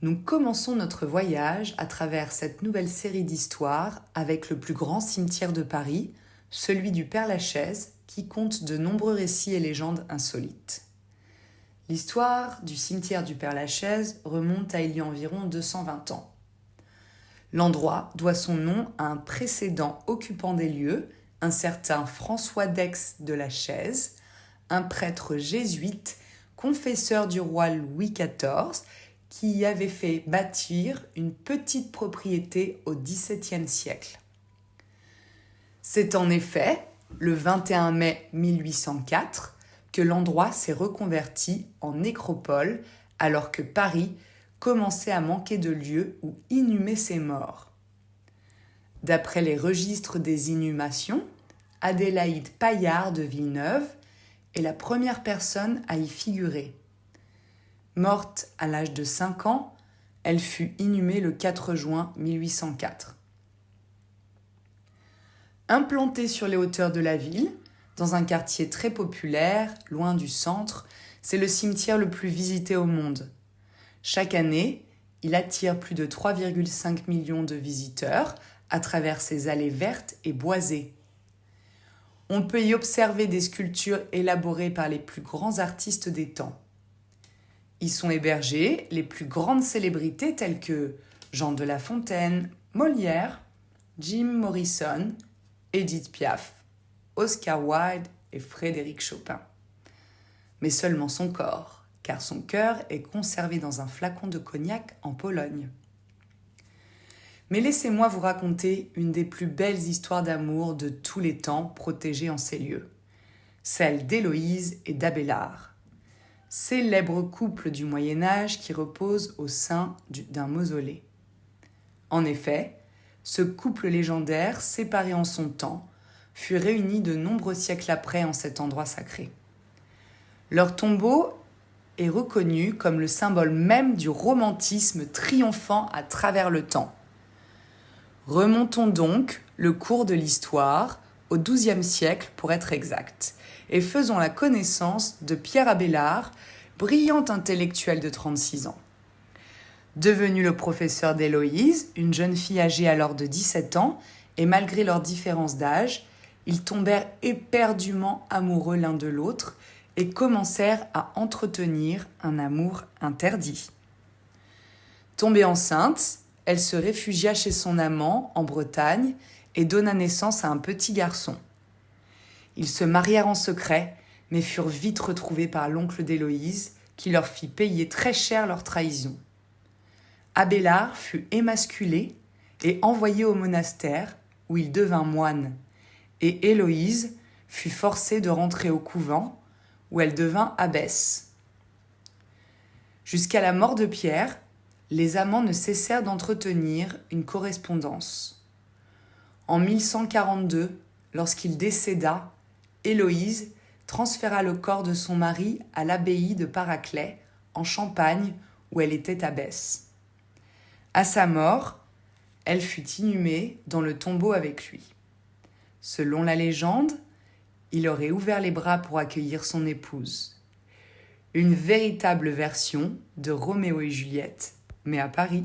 Nous commençons notre voyage à travers cette nouvelle série d'histoires avec le plus grand cimetière de Paris, celui du Père-Lachaise, qui compte de nombreux récits et légendes insolites. L'histoire du cimetière du Père-Lachaise remonte à il y a environ 220 ans. L'endroit doit son nom à un précédent occupant des lieux, un certain François d'Aix de la Chaise, un prêtre jésuite, confesseur du roi Louis XIV, qui y avait fait bâtir une petite propriété au XVIIe siècle. C'est en effet le 21 mai 1804 que l'endroit s'est reconverti en nécropole alors que Paris commençait à manquer de lieux où inhumer ses morts. D'après les registres des inhumations, Adélaïde Paillard de Villeneuve est la première personne à y figurer. Morte à l'âge de 5 ans, elle fut inhumée le 4 juin 1804. Implantée sur les hauteurs de la ville, dans un quartier très populaire, loin du centre, c'est le cimetière le plus visité au monde. Chaque année, il attire plus de 3,5 millions de visiteurs à travers ses allées vertes et boisées. On peut y observer des sculptures élaborées par les plus grands artistes des temps. Y sont hébergées les plus grandes célébrités telles que Jean de La Fontaine, Molière, Jim Morrison, Edith Piaf, Oscar Wilde et Frédéric Chopin. Mais seulement son corps, car son cœur est conservé dans un flacon de cognac en Pologne. Mais laissez-moi vous raconter une des plus belles histoires d'amour de tous les temps protégées en ces lieux, celle d'Héloïse et d'Abélard, célèbre couple du Moyen-Âge qui repose au sein d'un mausolée. En effet, ce couple légendaire, séparé en son temps, fut réuni de nombreux siècles après en cet endroit sacré. Leur tombeau est reconnu comme le symbole même du romantisme triomphant à travers le temps. Remontons donc le cours de l'histoire au XIIe siècle pour être exact, et faisons la connaissance de Pierre Abélard, brillant intellectuel de 36 ans. Devenu le professeur d'Héloïse, une jeune fille âgée alors de 17 ans, et malgré leurs différences d'âge, ils tombèrent éperdument amoureux l'un de l'autre et commencèrent à entretenir un amour interdit. Tombée enceinte, elle se réfugia chez son amant en Bretagne et donna naissance à un petit garçon. Ils se marièrent en secret, mais furent vite retrouvés par l'oncle d'Héloïse, qui leur fit payer très cher leur trahison. Abélard fut émasculé et envoyé au monastère, où il devint moine, et Héloïse fut forcée de rentrer au couvent, où elle devint abbesse. Jusqu'à la mort de Pierre, les amants ne cessèrent d'entretenir une correspondance. En 1142, lorsqu'il décéda, Héloïse transféra le corps de son mari à l'abbaye de Paraclet, en Champagne, où elle était abbesse. À sa mort, elle fut inhumée dans le tombeau avec lui. Selon la légende, il aurait ouvert les bras pour accueillir son épouse. Une véritable version de Roméo et Juliette, mais à Paris.